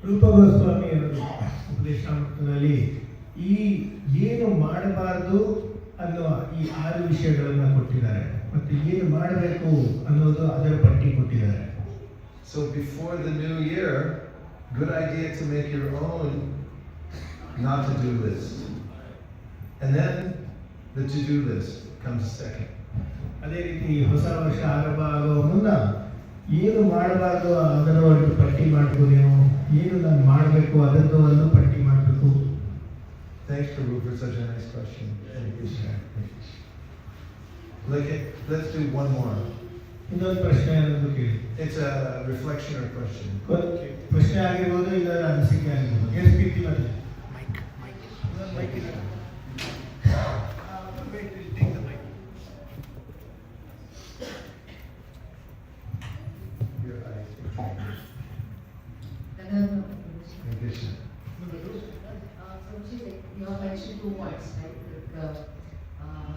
ರೂಪಗೋಸ್ವಾಮಿ ಉಪದೇಶಾಮೃತದಲ್ಲಿ ಈ ಏನು ಮಾಡಬಾರದು ಅನ್ನುವ ಈ 6 ವಿಷಯಗಳನ್ನು ಕೊಟ್ಟಿದ್ದಾರೆ ಮತ್ತು ಏನು ಮಾಡಬೇಕು ಅನ್ನೋದು ಅದರ ಪಟ್ಟಿ ಕೊಟ್ಟಿದ್ದಾರೆ. So before the new year, good idea to make your own not to do list, and then the to do list comes second. ಅದೇ ರೀತಿ ಹೊಸ ವರ್ಷ ಆರಂಭ ಆಗುವ ಮುನ್ನ ಏನು ಮಾಡಬಾರ್ದು ಅದರ ಒಂದು ಪಟ್ಟಿ ಮಾಡಬೇಕು. ನೀವು ಏನು ನಾನು ಮಾಡಬೇಕು ಅದನ್ನು ಒಂದು ಪಟ್ಟಿ ಮಾಡಬೇಕು. Thanks Prabhu for such a nice question. Let's do one more. ಇನ್ನೊಂದು ಪ್ರಶ್ನೆ ಅನ್ನೋದು ಕೇಳಿ. It's a reflection or question. ಪ್ರಶ್ನೆ ಆಗಿರ್ಬೋದು ಇಲ್ಲ ಅನಿಸಿಕೆ ಆಗಿರ್ಬೋದು. ಏನು ಸ್ಪೀಕ್ ಮಾಡಿ. ಮೈಕ್ ಇದೆ. You have mentioned 2 points, right?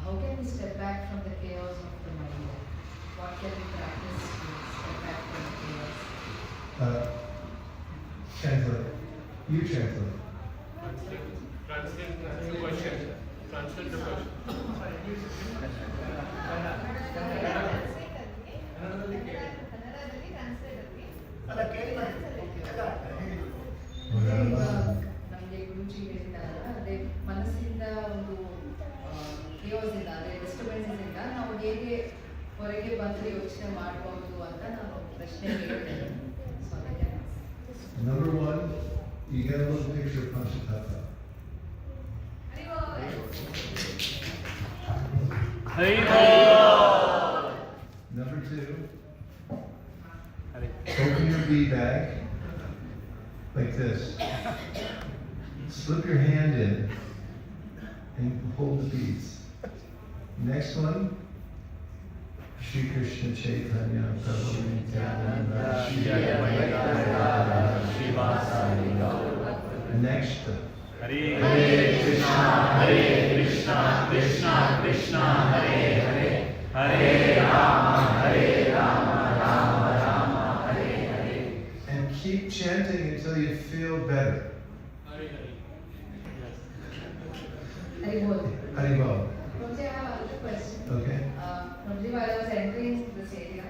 How can we step back from the chaos of the mind? What can we practice to step back from the chaos? Translate. You translate. Translate the question. Translate the question. ನಮಗೆ ಗುರುಜಿ ಹೇಳಿದಾರಲ್ಲ, ಅದೇ ಮನಸ್ಸಿಂದ ಒಂದು ಕೇವಸ್ ಇಲ್ಲ, ಅದೇ disturbances ಇಂದ ನಾವು ಹೇಗೆ ಹೊರಗೆ ಬಂದು ಯೋಚನೆ ಮಾಡಬಹುದು ಅಂತ ನಾನು ಪ್ರಶ್ನೆ ಕೇಳಿದ್ದೇನೆ. Number 1, you get a little picture of Panchatattva. Number 2, open your bead bag like this. Slip your hand in and hold the beads. Next one, Shri Krishna Chaitanya Prabhu Nityananda Shri Advaita Gadadhara Srivasadi Gaura. Next, Hare Krishna Krishna Krishna Hare Hare Hare Rama Rama Rama Hare Hare. And keep chanting until you feel better. Hari Bol. Prabhuji, I have another question. Okay. Prabhuji, while I was entering this area,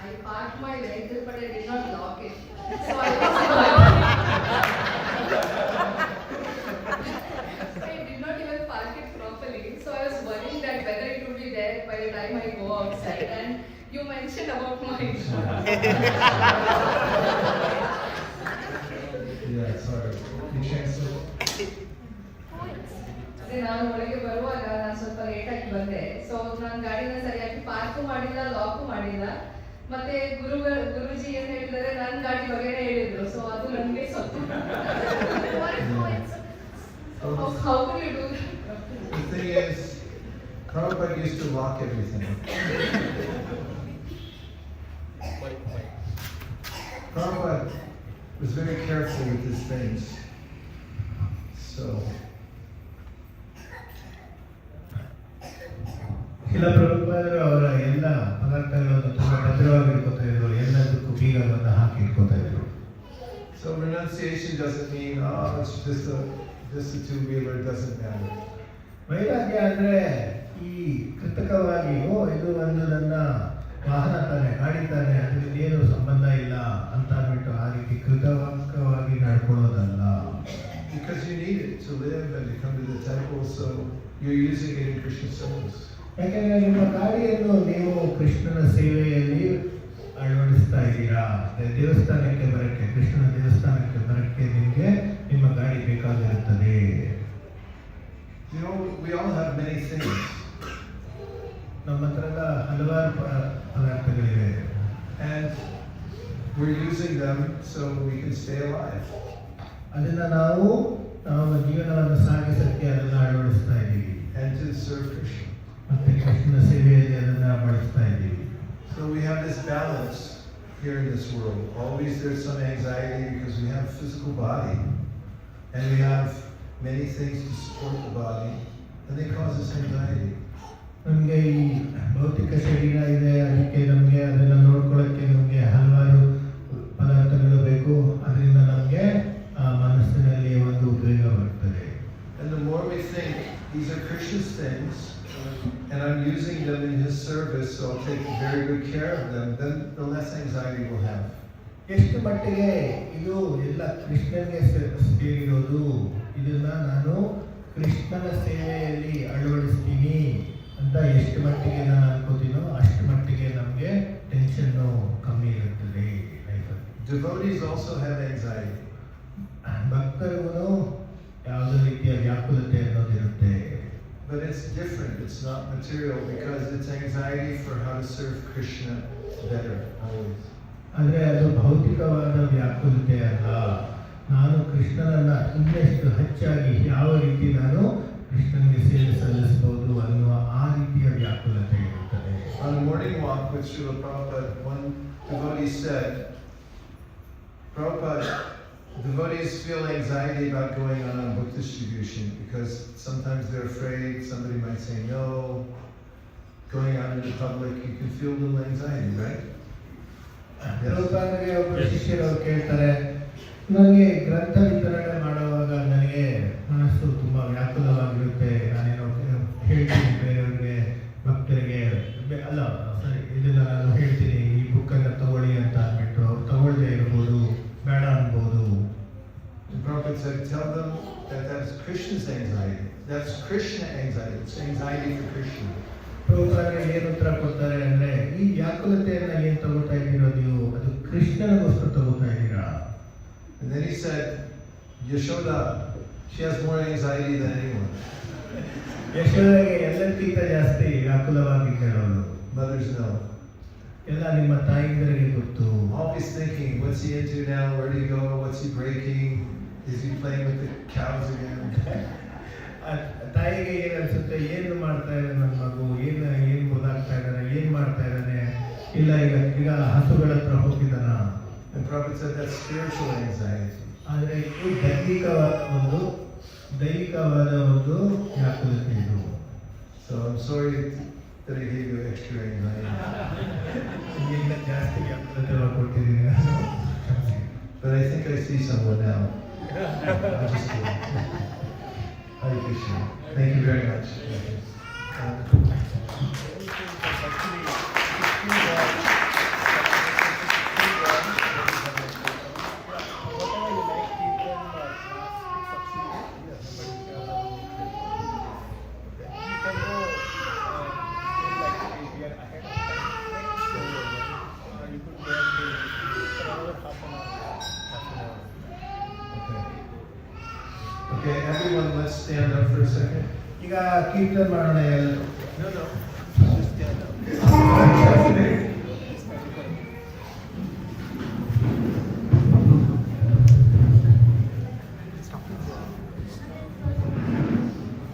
I parked my vehicle but I did not lock it. So I did not even park it properly. So I was worrying that whether it would be there by the time I go outside. And you mentioned about my Yeah, sorry. You translate. ಅದೇ ನಾನು ಒಳಗೆ ಬರುವಾಗ ನಾನು ಸ್ವಲ್ಪ late ಆಗಿ ಬಂದೆ. So ನಾನು ಗಾಡಿನ ಸರಿಯಾಗಿ ಪಾರ್ಕ್ ಮಾಡಿಲ್ಲ, ಲಾಕ್ ಮಾಡಿಲ್ಲ. ಮತ್ತೆ ಗುರುಜಿ ಏನ್ ಹೇಳಿದ್ದಾರೆ, ನನ್ನ ಗಾಡಿ ಬಗ್ಗೆನೇ ಹೇಳಿದ್ರು. ಸೊ ಅದು ನನಗೆ ಸ್ವಲ್ಪ how can you do that? The thing is, Prabhupada used to lock everything. Prabhupada was very careful with his things. So ಇಲ್ಲ ಪ್ರಭುಪಾದರು ಅವರ ಎಲ್ಲ ಪದಾರ್ಥಗಳನ್ನು ತುಂಬ ಭದ್ರವಾಗಿ ಇಟ್ಕೋತಾ ಇದ್ರು, ಎಲ್ಲದಕ್ಕೂ ಬೀಗವನ್ನು ಹಾಕಿ ಇಟ್ಕೋತಾ ಇದ್ರು. So renunciation doesn't mean, oh, it's just a two-wheeler, it doesn't matter. ವೈರಾಗ್ಯ ಅಂದ್ರೆ ಈ ಕೃತಕವಾಗಿ ಇದು ಒಂದು ನನ್ನ ವಾಹನ ತಾನೆ, ಗಾಡಿ ತಾನೆ, ಅದರಿಂದ ಏನು ಸಂಬಂಧ ಇಲ್ಲ ಅಂತ ಅಂದ್ಬಿಟ್ಟು ಆ ರೀತಿ ಕೃತಕವಾಗಿ ನಡ್ಕೊಳ್ಳೋದಲ್ಲ. Because you need it to live and to come to the temple, so you're using it in Krishna's service. ಯಾಕೆಂದ್ರೆ ನಿಮ್ಮ ಗಾಡಿಯನ್ನು ನೀವು ಕೃಷ್ಣನ ಸೇವೆಯಲ್ಲಿ ಅಳವಡಿಸ್ತಾ ಇದ್ದೀರಾ. ದೇವಸ್ಥಾನಕ್ಕೆ ಬರಕ್ಕೆ, ಕೃಷ್ಣನ ದೇವಸ್ಥಾನಕ್ಕೆ ಬರಕ್ಕೆ ನಿಮಗೆ ನಿಮ್ಮ ಗಾಡಿ ಬೇಕಾಗಿರುತ್ತದೆ. You know, we all have many things. ನಮ್ಮ ಹತ್ರದ ಹಲವಾರು ಪದಾರ್ಥಗಳಿವೆ. And we're using them so we can stay alive. ಅದನ್ನ ನಾವು ಜೀವನವನ್ನು ಸಾಗಿಸಕ್ಕೆ ಅದನ್ನ ಅಳವಡಿಸ್ತಾ ಇದ್ದೀವಿ. And to serve Krishna. ಮತ್ತೆ ಕೃಷ್ಣನ ಸೇವೆಯಲ್ಲಿ ಅದನ್ನ ಬಳಸ್ತಾ ಇದ್ದೀವಿ. So we have this balance here in this world. Always there's some anxiety because we have a physical body and we have many things to support the body and they cause us anxiety. ನಮಗೆ ಈ ಭೌತಿಕ ಶರೀರ ಇದೆ, ಅದಕ್ಕೆ ನಮಗೆ ಅದನ್ನು ನೋಡ್ಕೊಳ್ಳೋಕ್ಕೆ ನಮಗೆ ಹಲವಾರು ಪದಾರ್ಥಗಳು ಬೇಕು. ಅದರಿಂದ ನಮಗೆ these are Krishna's things, and I'm using them in His service, so I'll take very good care of them, then the less anxiety we'll have. ಎಷ್ಟು ಮಟ್ಟಿಗೆ ಇದು ಎಲ್ಲ ಕೃಷ್ಣನಿಗೆ ಸೇರಿರೋದು, ಇದನ್ನ ನಾನು ಕೃಷ್ಣನ ಸೇವೆಯಲ್ಲಿ ಅಳವಡಿಸ್ತೀನಿ ಅಂತ ಎಷ್ಟು ಮಟ್ಟಿಗೆ ನಾನು ಅನ್ಕೋತೀನೋ ಅಷ್ಟು ಮಟ್ಟಿಗೆ ನಮಗೆ ಟೆನ್ಷನ್ನು ಕಮ್ಮಿ ಇರುತ್ತದೆ ಲೈಫಲ್ಲಿ. Devotees also have anxiety. ಭಕ್ತರಿಗೂ ಯಾವುದೇ ರೀತಿಯ ವ್ಯಾಕುಲತೆ ಅನ್ನೋದಿರುತ್ತೆ. But it's different, it's not material, because it's anxiety for how to serve Krishna better, always. ಆದರೆ ಅದು ಭೌತಿಕವಾದ ವ್ಯಾಕುಲತೆ ಅಲ್ಲ. ನಾನು ಕೃಷ್ಣನನ್ನ ಇನ್ನಷ್ಟು ಹೆಚ್ಚಾಗಿ ಯಾವ ರೀತಿ ನಾನು ಕೃಷ್ಣನಿಗೆ ಸೇವೆ ಸಲ್ಲಿಸಬಹುದು ಅನ್ನುವ ಆ ರೀತಿಯ ವ್ಯಾಕುಲತೆ ಇರುತ್ತದೆ. On a morning walk with Srila Prabhupada, one devotee said, Prabhupada, devotees feel anxiety about going on a book distribution because sometimes they're afraid somebody might say no. Going out in the public, you can feel a little anxiety, right? ಪ್ರಭುಪಾದರಿಗೆ ಒಬ್ಬರು ಶಿಷ್ಯರು ಕೇಳ್ತಾರೆ, ನನಗೆ ಗ್ರಂಥ ವಿತರಣೆ ಮಾಡುವಾಗ ನನಗೆ ಮನಸ್ಸು ತುಂಬ ವ್ಯಾಕುಲವಾಗಿರುತ್ತೆ, ನಾನೇನೋ ಹೇಳ್ತೀನಿ ಬೇರೆಯವ್ರಿಗೆ, ಭಕ್ತರಿಗೆ ಅಲ್ಲ ಸರಿ ಇದನ್ನು ನಾನು ಹೇಳ್ತೀನಿ ಈ ಬುಕ್ಕನ್ನು ತಗೊಳ್ಳಿ ಅಂತ ಅಂದ್ಬಿಟ್ಟು ಅವ್ರು ತಗೊಳ್ಳದೆ ಇರ್ಬೋದು, ಬೇಡ ಅನ್ಬೋದು. And Prabhupada said, tell them that that's Krishna's anxiety. That's Krishna anxiety. It's anxiety for Krishna. ಪ್ರಭುಪಾದರಿಗೆ ಏನು ಉತ್ತರ ಕೊಡ್ತಾರೆ ಅಂದರೆ, ಈ ವ್ಯಾಕುಲತೆಯನ್ನು ಏನು ತಗೋತಾ ಇದ್ದೀರೋ ನೀವು, ಅದು ಕೃಷ್ಣನಿಗೋಸ್ಕರ ತಗೋತಾ ಇದ್ದೀರಾ. And then he said, Yashoda, she has more anxiety than anyone. ಯಶೋದೆಗೆ ಎಲ್ಲಕ್ಕಿಂತ ಜಾಸ್ತಿ ವ್ಯಾಕುಲವಾಗಿದ್ದಾಳೆ ಅವಳು. Mothers know. ಎಲ್ಲ ನಿಮ್ಮ ತಾಯಿಂದರಿಗೆ ಗೊತ್ತು. Always thinking, what's he into now? Where did he go? What's he breaking? Is he playing with the cows again? ತಾಯಿಗೆ ಏನು ಅನ್ಸುತ್ತೆ, ಏನು ಮಾಡ್ತಾ ಇದ್ದಾನೆ ನನ್ನ ಮಗು, ಏನು ಓದಾಗ್ತಾ ಇದ್ದಾನೆ, ಏನು ಮಾಡ್ತಾ ಇದ್ದಾನೆ, ಇಲ್ಲ ಈಗ ಹಸುಗಳ ಹತ್ರ ಹೋಗಿದ್ದಾನ. And Prabhupada said that's spiritual anxiety. ಆದರೆ ಇದು ದೈಹಿಕವಾದ ಒಂದು ವ್ಯಾಕುಲತೆ ಇದು. So I'm sorry that I gave you extra anxiety. ಈಗ ಜಾಸ್ತಿ ವ್ಯಾಕುಲತೆ ಕೊಟ್ಟಿದ್ದೀನಿ ನಾನು. But I think I see someone now. I'm just kidding. Hare Krishna. Thank you very much. Okay, everyone, let's stand up for a second. ಈಗ ಕೀರ್ತನೆ ಮಾಡೋಣ ಎಲ್ಲರೂ.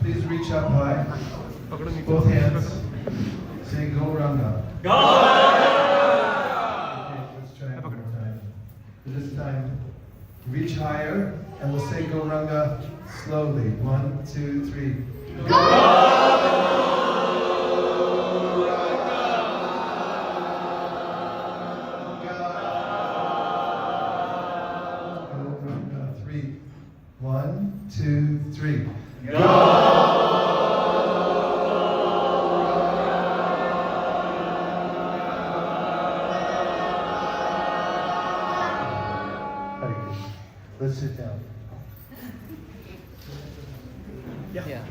Please reach up high. Both hands. Say Gauranga. Okay, let's try it one more time. This time, reach higher, and we'll say Gauranga slowly. 1, 2, 3. Gauranga. 3. 1, 2, 3. Let's sit down. Yeah.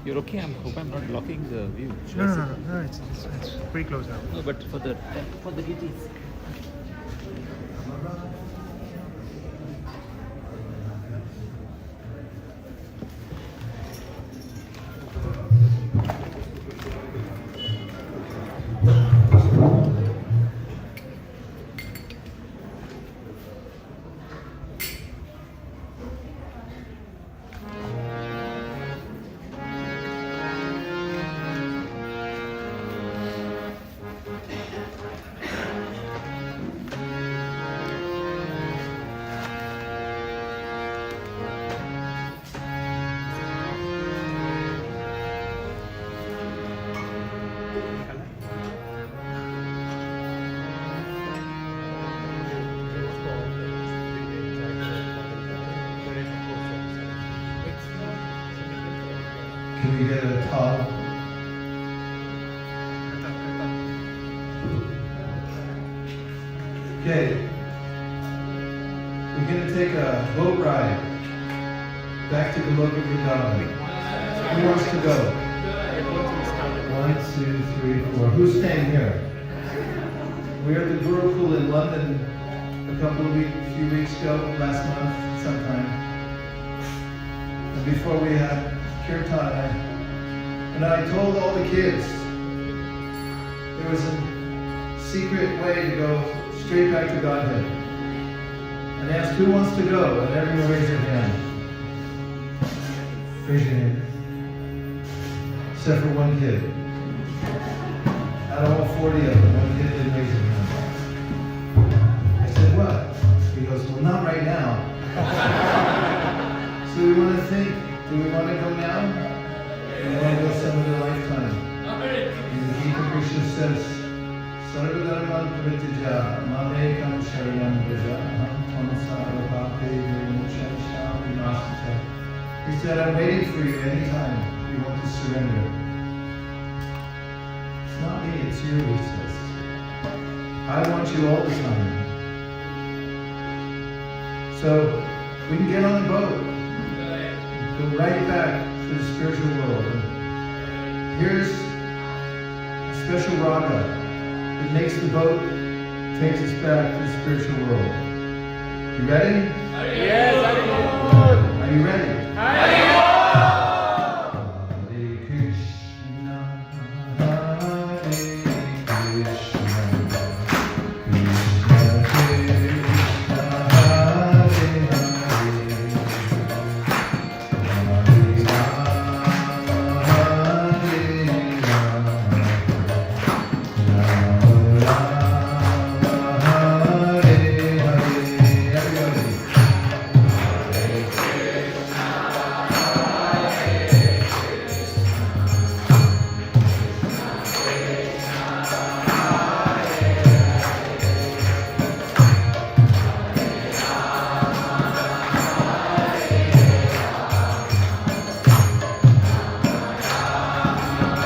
You're okay? I hope I'm not blocking the view. No, it's pretty close now. No, but for the deities. Can we get a towel? Okay. We're going to take a boat ride back to the local Vrindavan. Who wants to go? 1, 2, 3, 4. Who's staying here? We were at the Gurukul in London a few weeks ago, last month, sometime. And before we had kirtan, and I told all the kids there was a secret way to go straight back to Godhead. And asked who wants to go, and everyone raised their hand. Raise your hand. Except for one kid. Out of all 40 of them, one kid didn't raise his hand. I said, what? He goes, well, not right now. So we want to think, do we want to go now? Or do we want to go some other lifetime? And the Gita Krishna says, Sarvadharman Pritija, Mamekam Sharanam Vraja, Tamasara Bhakti Vimuksha Vinasita. He said, I'm waiting for you anytime you want to surrender. It's not me, it's you, he says. I want you all the time. So we can get on the boat, go right back to the spiritual world. And here's a special raga. It makes the boat, takes us back to the spiritual world. You ready? Yes, Are you ready?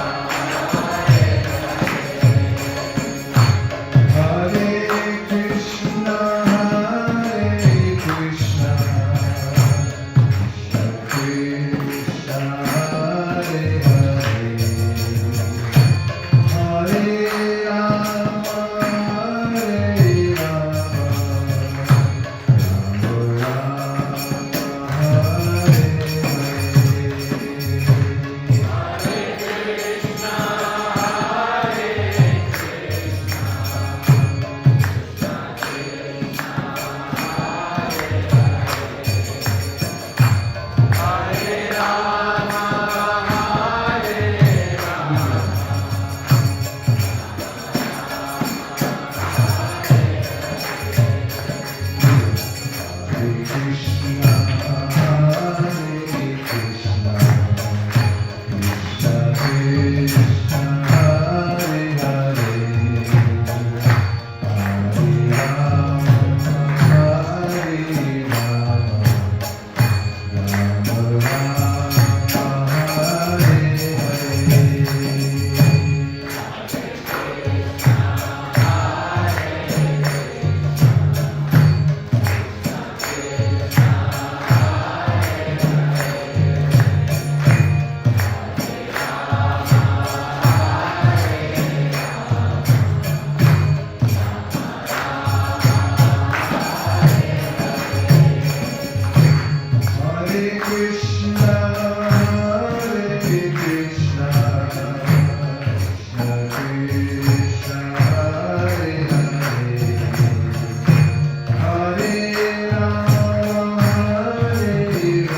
Hare Krishna, Hare Krishna, Krishna Krishna, Hare Hare, Hare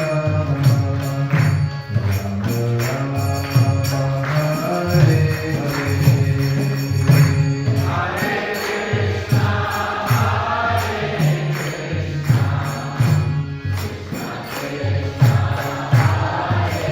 Rama, Hare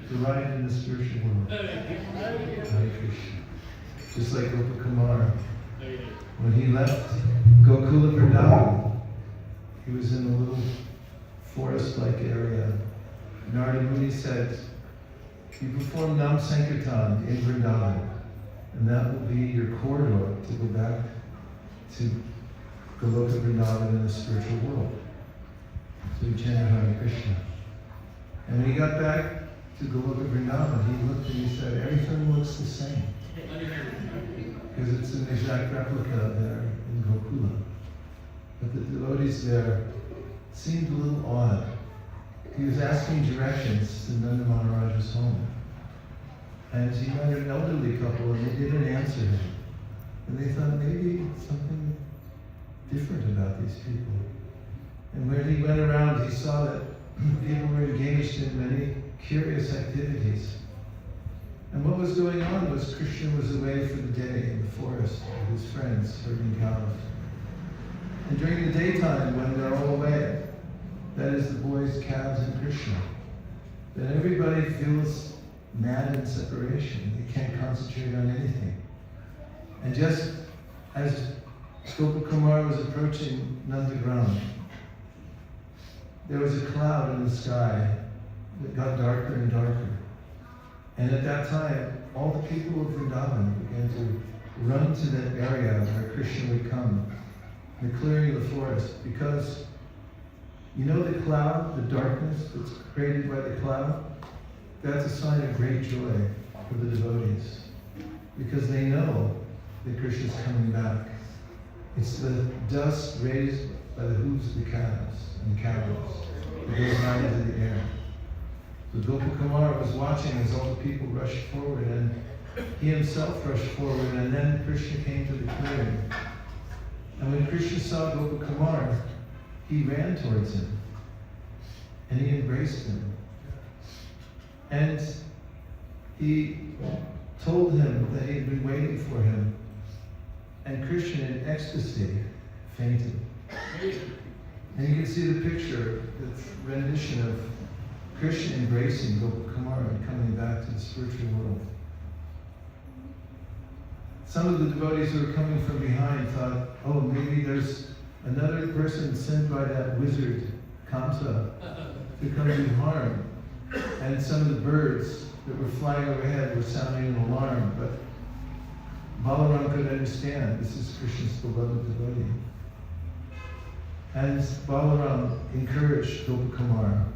to ride in the spiritual world. Hare Krishna. Just like Gopakumar. When he left Gokula Vrindavan, he was in a little forest-like area. Narada Muni said, you perform Nam Sankirtan in Vrindavan, and that will be your corridor to go back to Goloka Vrindavan in the spiritual world. So he chanted Hare Krishna. And when he got back to Goloka Vrindavan, he looked and he said, everything looks the same. Because it's an exact replica there in Gokula. But the devotees there seemed a little odd. He was asking directions to Nanda Maharaj's home. And he met an elderly couple and they didn't answer him. And they thought maybe something different about these people. And when he went around, he saw that people were engaged in many curious activities. And what was going on was Krishna was away for the day in the forest with his friends herding cows. And during the daytime, when they're all away, that is the boys, calves, and Krishna, then everybody feels mad in separation. They can't concentrate on anything. And just as Gopakumar was approaching Nandagram, there was a cloud in the sky that got darker and darker. And at that time, all the people of Vrindavan began to run to that area where Krishna would come, the clearing of the forest, because you know the cloud, the darkness that's created by the cloud? That's a sign of great joy for the devotees, because they know that Krishna is coming back. It's the dust raised by the hooves of the calves and cows that goes high into the air. So Gopakumar was watching as all the people rushed forward, and he himself rushed forward, and then Krishna came to the clearing. And when Krishna saw Gopakumar, he ran towards him, and he embraced him. And he told him that he had been waiting for him, and Krishna in ecstasy fainted. And you can see the picture, the rendition of Krishna embracing Gopakumar and coming back to the spiritual world. Some of the devotees who were coming from behind thought, oh, maybe there's another person sent by that wizard, Katha, to come do harm. And some of the birds that were flying overhead were sounding an alarm, but Balaram could understand this is Krishna's beloved devotee. And Balaram encouraged Gopakumar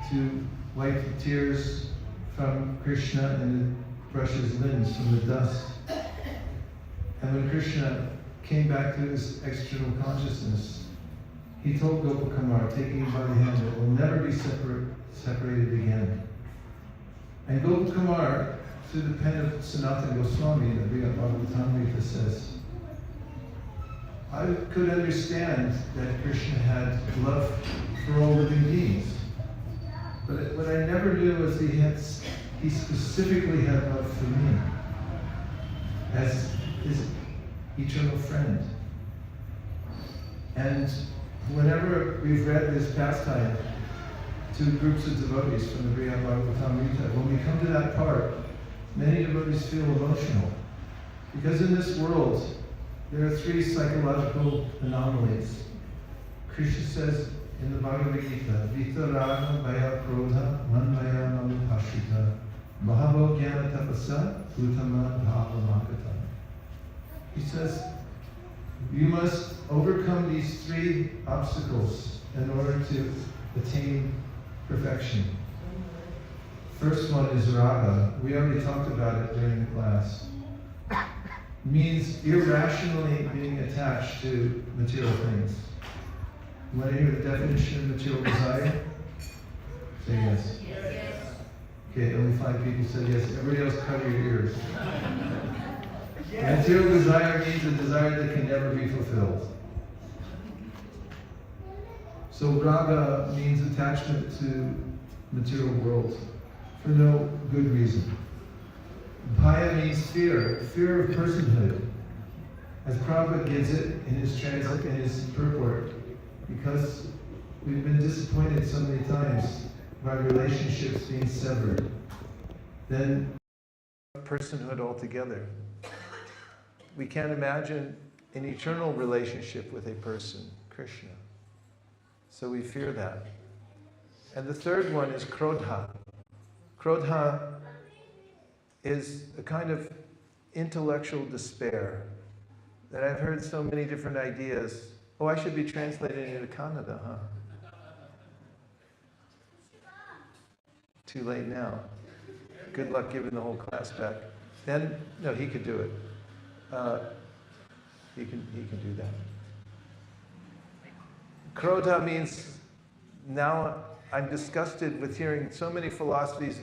to wipe the tears from Krishna and brush his limbs from the dust. And when Krishna came back to his external consciousness, he told Gopakumar, taking him by the hand, that we'll never be separated again. And Gopakumar, through the pen of Sanatana Goswami, the Bhagavatamrita says, I could understand that Krishna had love for all living beings. But what I never knew was he specifically had love for me as his eternal friend. And whenever we've read this pastime to groups of devotees from the Brihad Bhagavatamrita, when we come to that part, many devotees feel emotional. Because in this world, there are three psychological anomalies. Krishna says in the Bhagavad Gita, Vita Raga Bhaya Krodha Manmaya Namapashita Mahavo Jnana Tapasa Utama Bhava Makata. He says, you must overcome these three obstacles in order to attain perfection. First one is raga. We already talked about it during the class. It means irrationally being attached to material things. You want to hear the definition of material desire? Say yes. Yes. Okay, only 5 people said yes. Everybody else cover your ears. Yes. Material desire means a desire that can never be fulfilled. So raga means attachment to material world for no good reason. Bhaya means fear of personhood. As Prabhupada gives it in his translate, in his purport, because we've been disappointed so many times by relationships being severed, then personhood altogether. We can't imagine an eternal relationship with a person, Krishna. So we fear that. And the third one is krodha. Krodha is a kind of intellectual despair that I've heard so many different ideas. Oh, I should be translating into Kannada, huh? Too late now. Good luck giving the whole class back. Then, no, he could do it. He can do that. Krodha means, now I'm disgusted with hearing so many philosophies,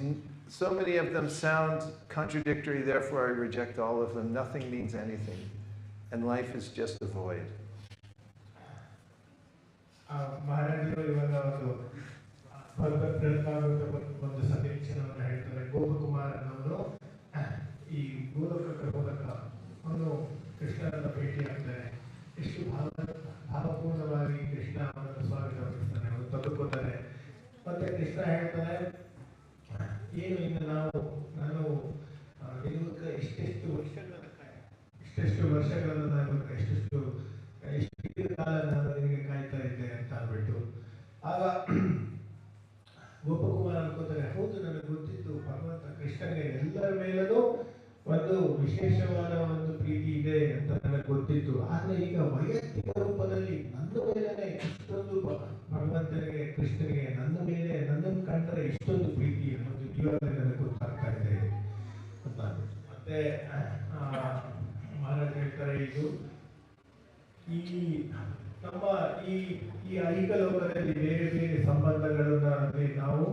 so many of them sound contradictory, therefore I reject all of them. Nothing means anything. And life is just a void. ಮಹಾರಾಜರು ಇವಾಗ ಒಂದು ಸಂದೇಶವನ್ನು ಹೇಳ್ತಾರೆ. ಗೋಪಕುಮಾರನವರು ಈ ಗೋಲೋಕಕ್ಕೆ ಹೋದಾಗ ಅವನು ಕೃಷ್ಣನನ್ನ ಭೇಟಿಯಾಗ್ತಾರೆ. ಎಷ್ಟು ಭಾವಪೂರ್ಣವಾಗಿ ಕೃಷ್ಣ ಅವನನ್ನು ಸ್ವಾಗತಿಸ್ತಾನೆ, ಅವನು ತೆಗೆದುಕೊಳ್ತಾರೆ. ಮತ್ತೆ ಕೃಷ್ಣ ಹೇಳ್ತಾನೆ, ಏನು ಇನ್ನು ನಾನು ನಿಮಗೆ ಇಷ್ಟೆಷ್ಟು ವರ್ಷಗಳನ್ನು ನಾನು ಇಷ್ಟು ಕಾಲ ನಾನು ನಿನಗೆ ಕಾಯ್ತಾ ಇದ್ದೆ ಅಂತ ಅಂದ್ಬಿಟ್ಟು. ಆಗ ಗೋಪಕುಮಾರ ಅನ್ಕೋತಾರೆ, ಹೌದು ನನಗೆ ಗೊತ್ತಿತ್ತು ಭಗವಂತ ಕೃಷ್ಣನಿಗೆ ಎಲ್ಲರ ಮೇಲೂ ಒಂದು ವಿಶೇಷವಾದ ಒಂದು ಪ್ರೀತಿ ಇದೆ ಅಂತ ನನಗೆ ಗೊತ್ತಿತ್ತು. ಆದರೆ ಈಗ ವೈಯಕ್ತಿಕ ರೂಪದಲ್ಲಿ ನನ್ನ ಮೇಲೆನೆ ಇಷ್ಟೊಂದು ಭಗವಂತನಿಗೆ ಕೃಷ್ಣನಿಗೆ ನನ್ನನ್ನು ಕಂಡರೆ ಇಷ್ಟೊಂದು ಪ್ರೀತಿ ಅನ್ನೋದು ಇವಾಗ ನನಗೆ ಗೊತ್ತಾಗ್ತಾ ಇದೆ ಅಂತ ಅಂದ್ಬಿಟ್ಟು. ಮತ್ತೆ ಮಹಾರಾಜ ಹೇಳ್ತಾರೆ, ಇದು ಈ ನಮ್ಮ ಈ ಐಹಿಕ ಲೋಕದಲ್ಲಿ ಬೇರೆ ಬೇರೆ ಸಂಬಂಧಗಳನ್ನ ನಾವು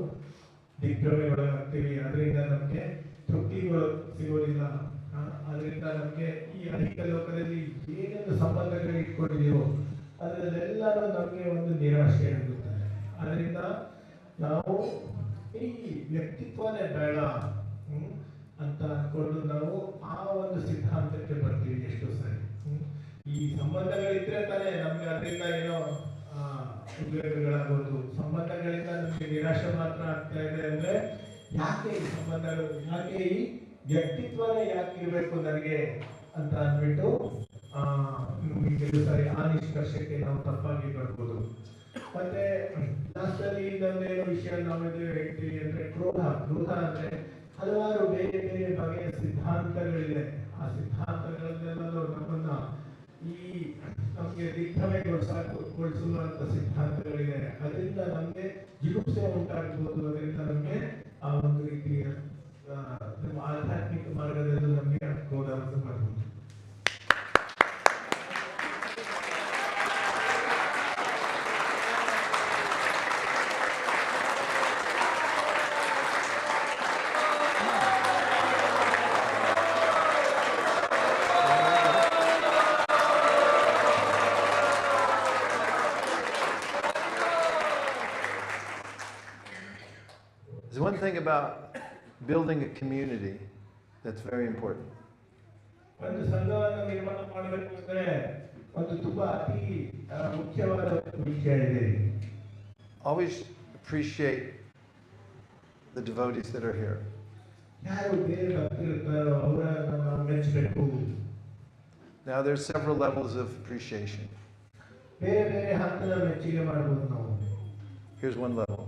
ದಿಗ್ಭ್ರಮೆಗೊಳಗಾಗ್ತೀವಿ. ಅದರಿಂದ ನಮಗೆ ತೃಪ್ತಿಗಳು ಸಿಗೋದಿಲ್ಲ. ಅದರಿಂದ ನಮಗೆ ಈ ಐಹಿಕ ಲೋಕದಲ್ಲಿ ಏನೇನು ಸಂಬಂಧಗಳು ಇಟ್ಕೊಂಡಿದೆಯೋ ಅದರಲ್ಲೆಲ್ಲರೂ ನಮಗೆ ಒಂದು ನಿರಾಶೆ ಆಗುತ್ತದೆ. ಅದರಿಂದ ನಾವು ಈ ವ್ಯಕ್ತಿತ್ವನೇ ಬೇಡ ಅಂತ ಅನ್ಕೊಂಡು ನಾವು ಆ ಒಂದು ಸಿದ್ಧಾಂತಕ್ಕೆ ಬರ್ತೀವಿ ಎಷ್ಟೋ ಸರಿ. ಈ ಸಂಬಂಧಗಳಿದ್ರೆ ತಾನೇ ನಮ್ಗೆ ಅದರಿಂದ ಏನೋ ಉದ್ವೇಗಗಳಾಗೋದು. ಸಂಬಂಧಗಳಿಂದ ನಮಗೆ ನಿರಾಶೆ ಮಾತ್ರ ಆಗ್ತಾ ಇದೆ ಅಂದ್ರೆ ಯಾಕೆ ಈ ಸಂಬಂಧಗಳು, ಯಾಕೆ ಈ ವ್ಯಕ್ತಿತ್ವನೇ ಯಾಕೆ ಇರಬೇಕು ನನಗೆ ಅಂತ ಅಂದ್ಬಿಟ್ಟು ಕೆಲವು ಸಾರಿ ಆ ನಿಷ್ಕರ್ಷಕ್ಕೆ ನಾವು ತಪ್ಪಾಗಿ ಬರ್ಬೋದು. ಮತ್ತೆ ಲಾಸ್ಟಲ್ಲಿ ಇನ್ನೊಂದೇನೋ ವಿಷಯ ನಾವಿದು ಹೇಳ್ತೀವಿ ಅಂದ್ರೆ ಕ್ರೋಧ ಅಂದ್ರೆ ಹಲವಾರು ಬೇರೆ ಬೇರೆ ಬಗೆಯ ಸಿದ್ಧಾಂತಗಳಿದೆ. ಆ ಸಿದ್ಧಾಂತಗಳನ್ನೆಲ್ಲರೂ ನಮ್ಮನ್ನ ನಮಗೆ ದಿಗ್ಭ್ರಮೆಗೊಳಿಸುವಂತ ಸಿದ್ಧಾಂತಗಳಿದೆ. ಅದರಿಂದ ನಮಗೆ ಜಿಗುಪ್ಸೆ ಉಂಟಾಗಬಹುದು. ಅದರಿಂದ ನಮಗೆ ಆ ಒಂದು ರೀತಿಯ ನಮ್ಮ ಆಧ್ಯಾತ್ಮಿಕ ಮಾರ್ಗದಲ್ಲಿ ನಮಗೆ ಕ್ರೋಧವನ್ನು ಮಾಡಬಹುದು. There's one thing about building a community that's very important. ಒಂದು ಸಂಘವನ್ನು ನಿರ್ಮಾಣ ಮಾಡಬೇಕು ಅಂದ್ರೆ ಒಂದು ತುಂಬಾ ಅತಿ ಮುಖ್ಯವಾದ ವಿಷಯ ಇದೆ. Always appreciate the devotees that are here. ಯಾರು ಬೇರೆ ಭಕ್ತರಿರ್ತಾರೋ ಅವರನ್ನು ನಾವು ಮೆಚ್ಚಬೇಕು. Now there's several levels of appreciation. ಬೇರೆ ಬೇರೆ ಹಂತದ ಮೆಚ್ಚುಗೆ ಮಾಡಬಹುದು ನಾವು. Here's one level.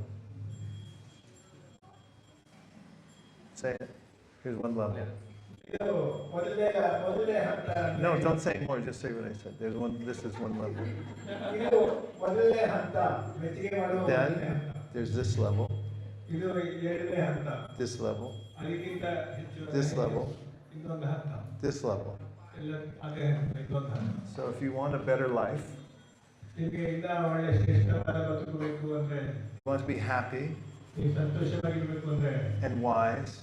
Say it. Here's one level. No, don't say more. Just say what I said. There's one. This is one level. Then there's this level. This level. This level. This level. So if you want a better life, you want to be happy and wise,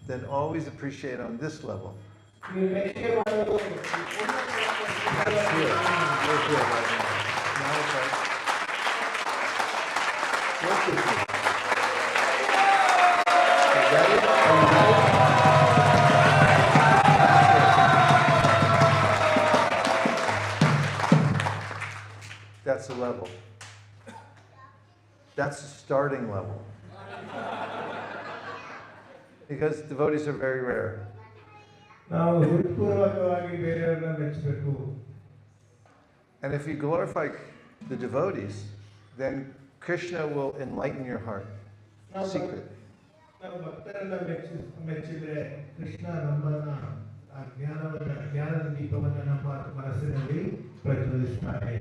then always appreciate on this level. That's the level. That's starting level. Because devotees are very rare. ನಾವು ಹೃತ್ಪೂರ್ವಕವಾಗಿ ಬೇರೆಯವ್ರನ್ನ ಮೆಚ್ಚಬೇಕು. And if you glorify the devotees, then Krishna will enlighten your heart. Secret. ನಾವು ಭಕ್ತರನ್ನ ಮೆಚ್ಚಿದ್ರೆ ಕೃಷ್ಣ ನಮ್ಮನ್ನ ಆ ಜ್ಞಾನದ ದೀಪವನ್ನು ನಮ್ಮ ಮನಸ್ಸಿನಲ್ಲಿ ಪ್ರಜ್ವಲಿಸ್ತಾನೆ.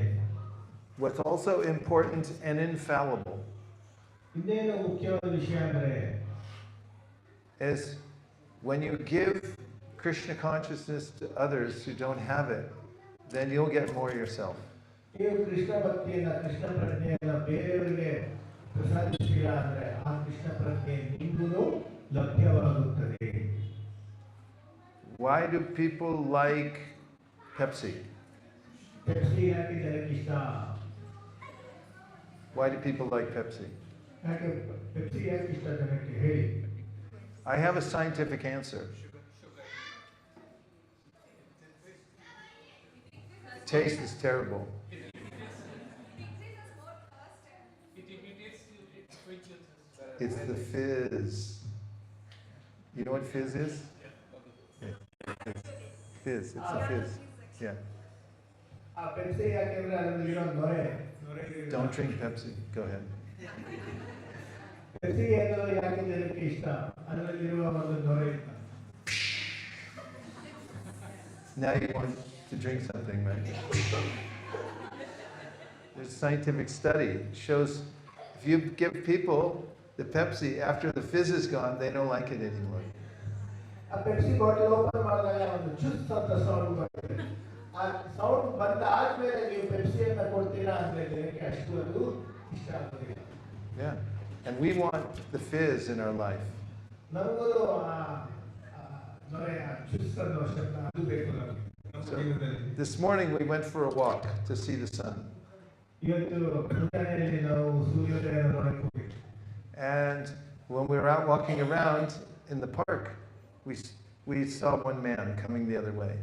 What's also important and infallible ಇನ್ನೇನು ಮುಖ್ಯವಾದ ವಿಷಯ ಅಂದ್ರೆ is when you give Krishna consciousness to others who don't have it, then you'll get more yourself. ನೀವು ಕೃಷ್ಣ ಭಕ್ತಿಯನ್ನ ಕೃಷ್ಣ ಪ್ರಜ್ಞೆಯನ್ನ ಬೇರೆಯವರಿಗೆ ಪ್ರಸಾದಿಸ್ತೀರಾ ಅಂದ್ರೆ ಆ ಕೃಷ್ಣ ಪ್ರಜ್ಞೆ ನಿಮಗೂ ಲಭ್ಯವಾಗುತ್ತದೆ. Why do people like Pepsi? Pepsi ಯಾಕೆ ಜನಕ್ಕೆ ಇಷ್ಟ? Why do people like Pepsi? ಯಾಕೆ ಪೆಪ್ಸಿ ಯಾಕೆ ಇಷ್ಟ ಜನಕ್ಕೆ ಹೇಳಿ? I have a scientific answer. Taste is terrible. It's the fizz. You know what fizz is? Yeah. Fizz. It's the fizz. Yeah. ಆ Pepsi ಯಾಕೆಂದ್ರೆ ಅದರಲ್ಲಿರೋ ನೊರೆ. Don't drink Pepsi. Go ahead. Pepsi ಏನು ಯಾಕೆ ಜನಕ್ಕೆ ಇಷ್ಟ? ಅದರಲ್ಲಿರುವ ಒಂದು ನೊರೆ. Now you want to drink something, right? There's a scientific study shows if you give people the Pepsi after the fizz is gone, they don't like it anymore. ಆ Pepsi bottle open ಮಾಡಿದಾಗ ಒಂದು just ಅಂತ sound ಬರ್ತದೆ. ಆ sound ಬಂದ ಆದ್ಮೇಲೆ ನೀವು ಪೆಪ್ಸಿಯನ್ನ ಕೊಡ್ತೀರಾ ಅಂದ್ರೆ ಜನಕ್ಕೆ ಅಷ್ಟು ಅದು ಇಷ್ಟ ಆಗೋದಿಲ್ಲ. Yeah, and we want the fizz in our life. ನಮಗೂ ನೊರೆ ಜುಸ್ ಅನ್ನೋ ಶಬ್ದ ಅದು ಬೇಕು ನಮಗೆ. So, this morning we went for a walk to see the sun. ಇವತ್ತು ಮುಂಜಾನೆಯಲ್ಲಿ ನಾವು ಸೂರ್ಯೋದಯವನ್ನು ನೋಡಕ್ಕೆ ಹೋಗಿದ್ವಿ. And when we were out walking around in the park, we saw one man coming the other way.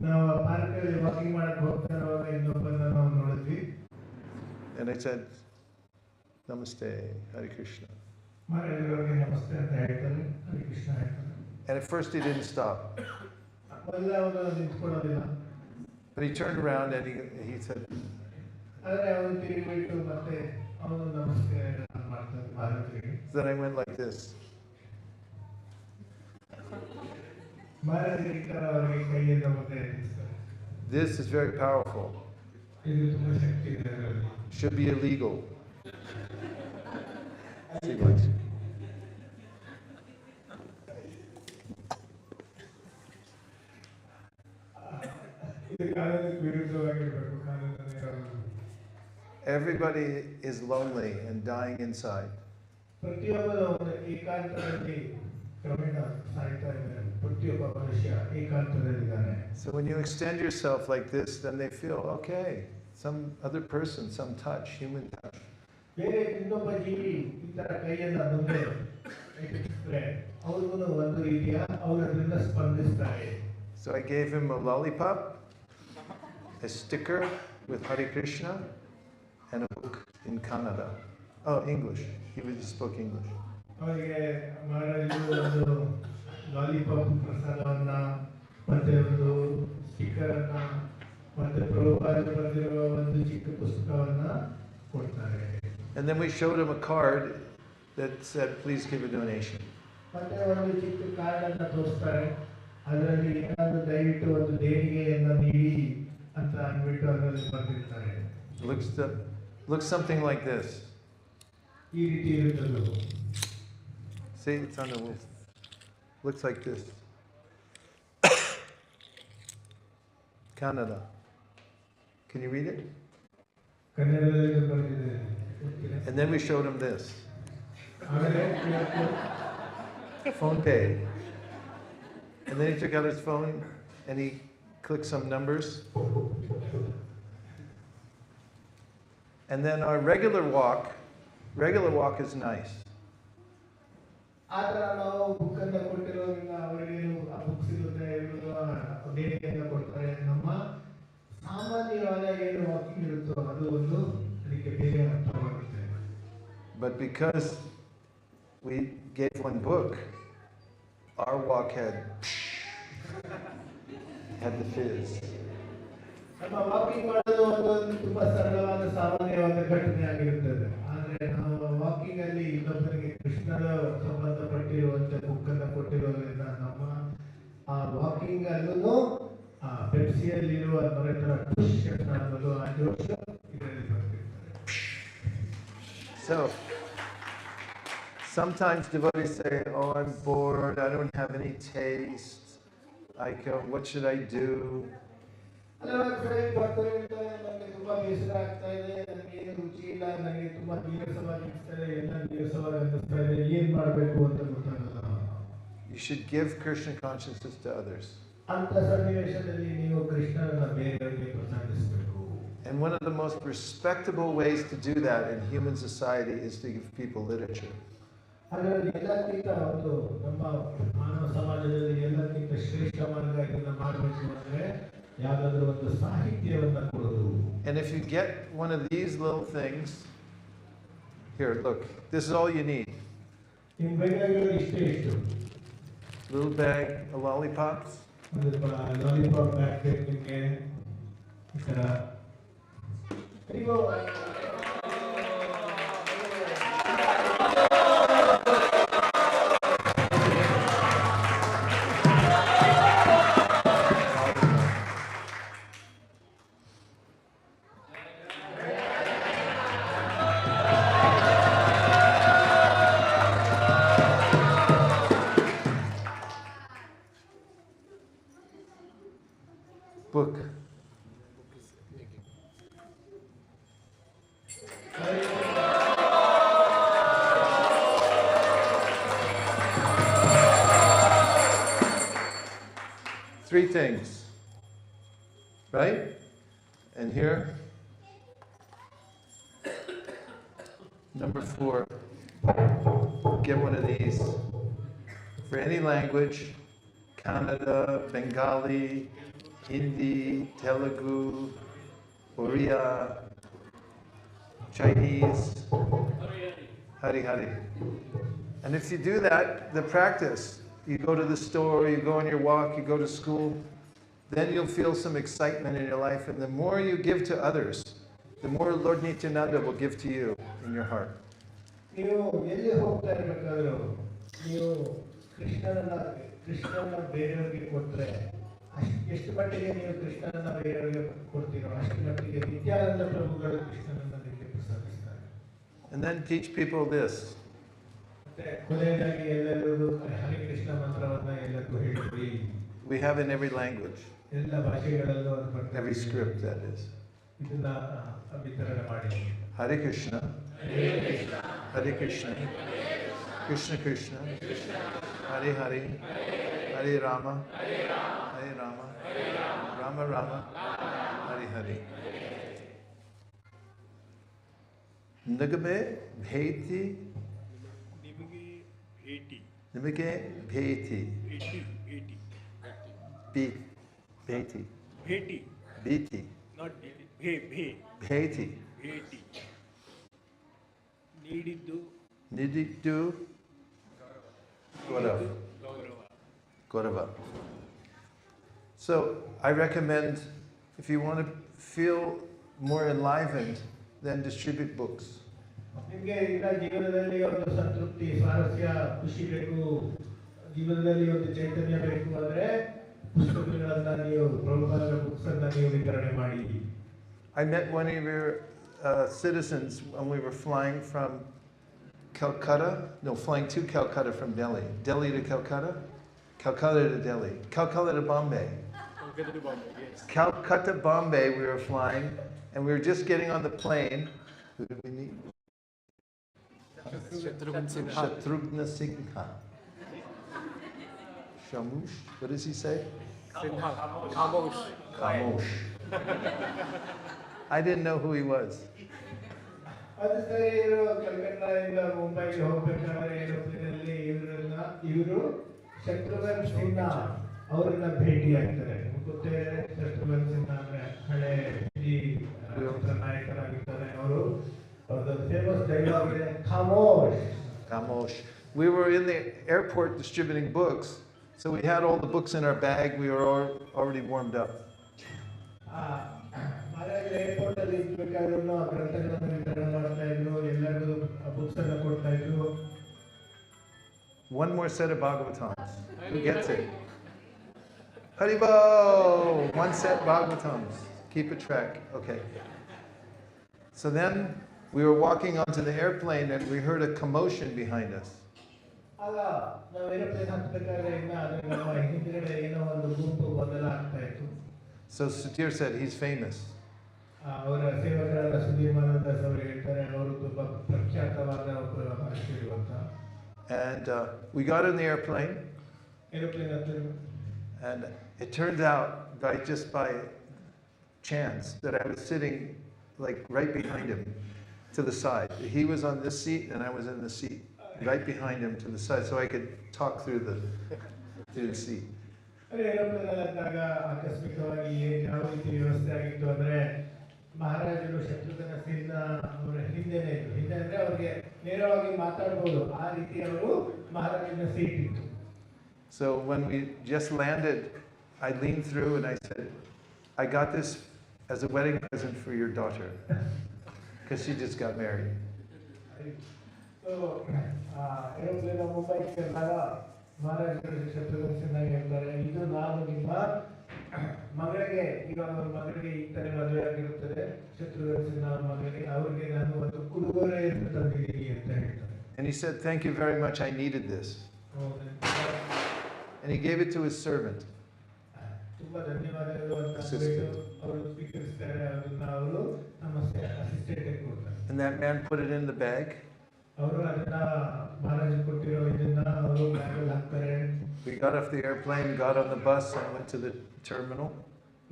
ನಾವು ಪಾರ್ಕಲ್ಲಿ ವಾಕಿಂಗ್ ಮಾಡಕ್ಕೆ ಹೋಗ್ತಾ ಇರುವಾಗ ಇನ್ನೊಬ್ಬರನ್ನ ನಾವು ನೋಡಿದ್ವಿ. And I said, Namaste, Hare Krishna. ಮಹಾರಾಜರಿಗೆ ನಮಸ್ತೆ ಅಂತ ಹೇಳ್ತಾರೆ, ಹರಿ ಕೃಷ್ಣ ಹೇಳ್ತಾರೆ. And at first he didn't stop. ಮೊದಲ ಅವನು ನಿಂತ್ಕೊಳ್ಳೋದಿಲ್ಲ. But he turned around and he said, ಆದರೆ ಅವನು ತಿರುಗಿಬಿಟ್ಟು ಮತ್ತೆ ಅವನು ನಮಸ್ತೆ ಮಾಡ್ತಾನೆ ಮಹಾರಾಜರಿಗೆ. then I went like this. ಮಹಾರಾಜರಿಗೆ ಈ ಥರ ಅವರಿಗೆ ಕೈಯಿಂದ ಮತ್ತೆ ಎತ್ತಿಸ್ತಾರೆ. This is very powerful. ಇದು ತುಂಬ ಶಕ್ತಿ ಇದೆ ಅದರಲ್ಲಿ. Should be illegal. See what? ಇದು ಕಾನೂನಿಗೆ ವಿರುದ್ಧವಾಗಿರಬೇಕು, ಕಾನೂನಿನ Everybody is lonely and dying inside. ಪ್ರತಿಯೊಬ್ಬರು ಒಂದು ಏಕಾಂತದಲ್ಲಿ ಕ್ರಮೇಣ ಸಾಯ್ತಾ ಇದ್ದಾರೆ. ಪ್ರತಿಯೊಬ್ಬ ಮನುಷ್ಯ ಏಕಾಂತದಲ್ಲಿದ್ದಾನೆ. So when you extend yourself like this, then they feel, okay, some other person, some touch, human touch. ಬೇರೆ ಇನ್ನೊಬ್ಬ ಜೀವಿ ಈ ಥರ ಕೈಯನ್ನು ಮುಂದೆ ಇಟ್ಟಿದ್ರೆ ಅವ್ರಿಗೂ ಒಂದು ರೀತಿಯ ಅವರನ್ನ ಸ್ಪಂದಿಸ್ತಾರೆ. So I gave him a lollipop, a sticker with Hare Krishna, and a book in Kannada. Oh, English. He spoke English. ಅವರಿಗೆ ಮಹಾರಾಜರು ಒಂದು ಲಾಲಿಪಾಪ್ ಪ್ರಸಾದವನ್ನ ಮತ್ತೆ ಒಂದು ಸ್ಟಿಕ್ಕರ್ ಅನ್ನ ಮತ್ತೆ ಪ್ರಭುಪಾದ ಬರೆದಿರುವ ಒಂದು ಚಿಕ್ಕ ಪುಸ್ತಕವನ್ನ ಕೊಡ್ತಾರೆ. And then we showed him a card that said, please give a donation. ಮತ್ತೆ ಒಂದು ಚಿಕ್ಕ ಕಾರ್ಡ್ ಅನ್ನ ತೋರಿಸ್ತಾರೆ. ಅದರಲ್ಲಿ ಏನಾದರೂ ದಯವಿಟ್ಟು ಒಂದು ದೇಣಿಗೆಯನ್ನ ನೀಡಿ ಅಂತ ಅಂದ್ಬಿಟ್ಟು ಅದರಲ್ಲಿ ಬರೆದಿರ್ತಾರೆ. Looks something like this. ಈ ರೀತಿ ಇರುತ್ತದು. See, it's on the roof. Looks like this. Kannada. Can you read it? ಕನ್ನಡದಲ್ಲಿ ಬರೆದಿದೆ. And then we showed him this. ಆಮೇಲೆ Phone pay. And then he took out his phone and he clicked some numbers. And then our regular walk is nice. ಆ ಥರ ನಾವು ಬುಕ್ಕನ್ನು ಕೊಟ್ಟಿರೋದ್ರಿಂದ ಅವರಿಗೇನು ಆ book ಸಿಗುತ್ತೆ, ದೇಣಿಗೆಯನ್ನು ಕೊಡ್ತಾರೆ. ನಮ್ಮ ಸಾಮಾನ್ಯವಾದ ಏನು ವಾಕಿಂಗ್ ಇರುತ್ತೋ ಅದು ಒಂದು ಅದಕ್ಕೆ ಬೇರೆ ಅರ್ಥ ಬರುತ್ತೆ. But because we gave one book, our walk had the fizz. ನಮ್ಮ ವಾಕಿಂಗ್ ಮಾಡೋದು ಒಂದು ತುಂಬಾ ಸರಳವಾದ ಸಾಮಾನ್ಯವಾದ ಘಟನೆ ಆಗಿರುತ್ತದೆ. ಆದರೆ ನಾವು ವಾಕಿಂಗ್ ಅಲ್ಲಿ ಇನ್ನೊಬ್ಬರಿಗೆ ಕೃಷ್ಣನ ಸಂಬಂಧಪಟ್ಟಿರುವಂತ ಬುಕ್ ಅನ್ನು ಕೊಟ್ಟಿರೋದ್ರಿಂದ ನಮ್ಮ ಆ ವಾಕಿಂಗ್ ಅಲ್ಲೂ ಆ ಪೆಪ್ಸಿಯಲ್ಲಿರುವ ಮರತರ ಖುಷಿ ಅನ್ನೋದು ಆ ಜೋಶ್ ಇದರಲ್ಲಿ ಬರ್ತಿರ್ತದೆ. So sometimes devotees say, "Oh, I'm bored. I don't have any taste. What should I do?" ಹಲವಾರು ಕಡೆ ಬರ್ತಾರೆ, ನನಗೆ ತುಂಬಾ ಬೇಸರ ಆಗ್ತಾ ಇದೆ, ನನಗೆ ಏನು ರುಚಿ ಇಲ್ಲ, ನನಗೆ ತುಂಬಾ ನೀರಸವಾಗಿ ಅನಿಸ್ತಾರೆ, ಎಲ್ಲ ನೀರಸವಾಗಿ ಅನಿಸ್ತಾ ಇದೆ, ಏನ್ ಮಾಡಬೇಕು ಅಂತ ಗೊತ್ತಾಗಲ್ಲ. You should give Krishna consciousness to others. ಅಂತ ಸನ್ನಿವೇಶದಲ್ಲಿ ನೀವು ಕೃಷ್ಣನನ್ನ ಬೇರೆಯವರಿಗೆ ಪ್ರಸಾದಿಸಬೇಕು. And one of the most respectable ways to do that in human society is to give people literature. ಹಾಗಾಗಿ ಎಲ್ಲಕ್ಕಿಂತ ಒಂದು ನಮ್ಮ ಮಾನವ ಸಮಾಜದಲ್ಲಿ ಎಲ್ಲಕ್ಕಿಂತ ಶ್ರೇಷ್ಠ ಮಾರ್ಗ ಇದನ್ನ ಮಾಡಬೇಕು ಅಂದ್ರೆ ಯಾವ್ದಾದ್ರು ಒಂದು ಸಾಹಿತ್ಯವನ್ನ ಕೊಡೋದು. And if you get one of these little things, here, look, this is all you need. ನಿಮ್ ಬೇಕಾಗಿರೋದು ಇಷ್ಟು Little bag of lollipops. ಒಂದು ಲಾಲಿಪಾಪ್ ಬ್ಯಾಗ್ ಬೇಕು ನಿಮಗೆ. ಈ ತರ Book. Three things, right? And here, number 4, get one of these for any language, Kannada, Bengali, Hindi, Telugu, Oriya, Chinese, Hari Hari. And if you do that, the practice, you go to the store, you go on your walk, you go to school, then you'll feel some excitement in your life. And the more you give to others, the more Lord Nityananda will give to you in your heart. ನೀವು ಎಲ್ಲಿ ಹೋಗ್ತಾ ಇರಬೇಕಾದ್ರೂ ನೀವು ಕೃಷ್ಣನ ಬೇರೆಯವರಿಗೆ ಕೊಟ್ಟರೆ ಎಷ್ಟು ಮಟ್ಟಿಗೆ ನೀವು ಕೃಷ್ಣನನ್ನ ಬೇರೆಯವರಿಗೆ ಕೊಡ್ತೀರೋ ಅಷ್ಟು ಮಟ್ಟಿಗೆ ನಿತ್ಯಾನಂದ ಪ್ರಭುಗಳು ಕೃಷ್ಣನನ್ನ ನಿಮಗೆ ಪ್ರಸಾದಿಸ್ತಾರೆ. And then teach people this. ಮತ್ತೆ ಕೊನೆಯದಾಗಿ ಎಲ್ಲರಿಗೂ ಹರೇ ಕೃಷ್ಣ ಮಂತ್ರವನ್ನ ಎಲ್ಲರಿಗೂ ಹೇಳ್ತೀವಿ. We have in every language, ಎಲ್ಲ ಭಾಷೆಗಳಲ್ಲೂ ಅದು ಬರ್ತದೆ. every script that is. ಇದನ್ನ ವಿತರಣೆ ಮಾಡಿ. Hare Krishna, Hare Krishna, Krishna Krishna, Hare Hare, Hare Rama, Hare Rama, Rama Rama, Hare Hare. Nagame bheti, nimage bheti, bheti, bheti, not bheti, Nididdu, Gaurava. So I recommend, if you want to feel more enlivened, then distribute books. ನಿಮಗೆ ಈಗ ಜೀವನದಲ್ಲಿ ಒಂದು ಸಂತೃಪ್ತಿ, ಸ್ವಾರಸ್ಯ, ಖುಷಿ ಬೇಕು, ಜೀವನದಲ್ಲಿ ಒಂದು ಚೈತನ್ಯ ಬೇಕು ಅಂದ್ರೆ ಪುಸ್ತಕಗಳನ್ನ ನೀವು ಪ್ರಭುಪಾದರ ಬುಕ್ಸ್ ಅನ್ನ ನೀವು ವಿತರಣೆ ಮಾಡಿ. I met one of your citizens when we were flying from Calcutta. No, flying to Calcutta from Delhi. Delhi to Calcutta? Calcutta to Delhi. Calcutta to Bombay. Calcutta to Bombay, yes. Calcutta, Bombay, we were flying, and we were just getting on the plane. Who did we meet? Shatrughna Sinha. Shamush? What does he say? Sinha. Khamosh. Khamosh. I didn't know who he was. ಅದು ಸರಿ, ಇವರು ಕಲ್ಕತ್ತಾದಿಂದ ಮುಂಬೈಗೆ ಹೋಗ್ಬೇಕಾದ್ರೆ ಏರೋಪ್ಲೇನಲ್ಲಿ ಇವರು ಶತ್ರುಘ್ನ ಸಿನ್ಹಾ ಅವರನ್ನ ಭೇಟಿ ಆಗ್ತಾರೆ. ಗೊತ್ತೇ ಶತ್ರುಘ್ನ ಸಿನ್ಹಾ ಅಂದ್ರೆ ಹಳೆ ನಾಯಕರಾಗಿದ್ದಾರೆ. ಅವರು The famous dialogue is Khamosh. Kamosh. We were in the airport distributing books, so we had all the books in our bag. We were already warmed up. Maharaja airport ಅಲ್ಲಿ ಇರ್ಬೇಕಾದ್ರೂ ಗ್ರಂಥಗಳನ್ನು ವಿತರಣೆ ಮಾಡ್ತಾ ಇದ್ರು, ಎಲ್ಲರಿಗೂ ಬುಕ್ಸ್ ಅನ್ನು ಕೊಡ್ತಾ ಇದ್ರು. One more set of Bhagavatams. Who gets it? Haribo! One set Bhagavatams. Keep a track. Okay. So then we were walking onto the airplane and we heard a commotion behind us. ಆಗ ನಾವು aeroplane ಹತ್ತಬೇಕಾದ್ರೆ ನಮ್ಮ ಹಿಂದ್ಗಡೆ ಏನೋ ಒಂದು ಗುಂಪು ಗೊಂದಲ ಆಗ್ತಾ ಇತ್ತು. So Sudhir said he's famous. ಅವರ ಸೇವಕರಾದ ಸುಧೀರ್ಮಾನಂದ ಅವರು ಹೇಳ್ತಾರೆ, ಅವರು ತುಂಬಾ ಪ್ರಖ್ಯಾತವಾದ ಒಬ್ಬ ಮನುಷ್ಯರು ಅಂತ. And we got in the airplane. Aeroplane ಹತ್ತಿದ್ರು. And it turned out, just by chance, that I was sitting like right behind him to the side. He was on this seat and I was in the seat right behind him to the side, so I could talk through the seat. Aeroplane ಅಲ್ಲಾಗ ಆಕಸ್ಮಿಕವಾಗಿ ಯಾವ ರೀತಿ ವ್ಯವಸ್ಥೆ ಆಗಿತ್ತು ಅಂದ್ರೆ, ಮಹಾರಾಜರು ಶತ್ರುಘ್ನ ಸಿನ್ಹ ಅವರ ಹಿಂದೆನೇ ಇದ್ರು. ಹಿಂದೆ ಅಂದ್ರೆ ಅವ್ರಿಗೆ ನೇರವಾಗಿ ಮಾತಾಡ್ಬೋದು, ಆ ರೀತಿ ಅವರು ಮಹಾರಾಜನ ಸೀಟ್ ಇತ್ತು. So when we just landed, I leaned through and I said, I got this as a wedding present for your daughter, because she just got married. So aeroplane ಮುಂಬೈಗೆ ಬಂದಾಗ ಮಹಾರಾಜರು ಶತ್ರುಘ್ನ ಸಿನ್ಹ ಹೇಳ್ತಾರೆ, ಇದು ನಾನು ನಿಮ್ಮ ಮಗಳಿಗೆ, ಇವಾಗ ಅವ್ರ ಮಗಳಿಗೆ ಈ ತರ ಮದುವೆ ಆಗಿರುತ್ತದೆ, ಶತ್ರುಘ್ನ ಸಿನ್ಹ ಅವ್ರ ಮಗಳಿಗೆ, ಅವ್ರಿಗೆ ನಾನು ಒಂದು ಉಡುಗೊರೆ ತಂದಿದ್ದೀನಿ ಅಂತ ಹೇಳ್ತಾರೆ. And he said, thank you very much, I needed this. And he gave it to his servant. ತುಂಬಾ ಧನ್ಯವಾದಗಳು ಅಂತ ಹೇಳಿದ್ರು. ಅವರು ಸ್ವೀಕರಿಸ್ತಾರೆ, ಅದನ್ನ ಅವರು ನಮ್ಮ ಅಸಿಸ್ಟೆಂಟ್ ಕೊಡ್ತಾರೆ. And that man put it in the bag. ಅವರು ಅದನ್ನ ಮಹಾರಾಜ ಕೊಟ್ಟಿರೋ ಇದನ್ನ ಅವರು ಬ್ಯಾಗಲ್ಲಿ ಹಾಕ್ತಾರೆ. We got off the airplane, got on the bus and went to the terminal.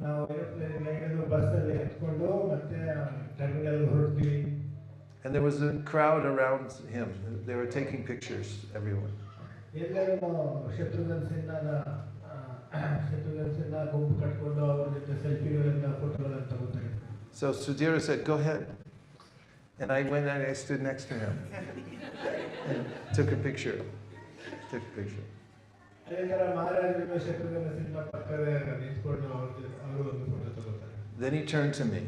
ನಾವು ಏರೋಪ್ಲೇನ್ ಇಳಿದು ಬಸ್ ಅಲ್ಲಿ ಎತ್ಕೊಂಡು ಮತ್ತೆ terminal ಹೊರಡ್ತೀವಿ. And there was a crowd around him. They were taking pictures, everyone. ಎಲ್ಲರೂ ಶತ್ರುಘ್ನ ಸಿನ್ಹನ ಗುಂಪು ಕಟ್ಕೊಂಡು ಅವ್ರ ಜೊತೆ ಸೆಲ್ಫಿಗಳನ್ನ ಫೋಟೋಗಳನ್ನ ತಗೋತಾರೆ. So Sudhira said, go ahead. And I went and I stood next to him and took a picture. ಅದೇ ತರ ಮಹಾರಾಜರು ಶತ್ರುಘ್ನ ಸಿನ್ಹ ಪಕ್ಕದ ನಿಂತ್ಕೊಂಡು ಅವರು ಒಂದು ಫೋಟೋ ತಗೋತಾರೆ. Then he turned to me.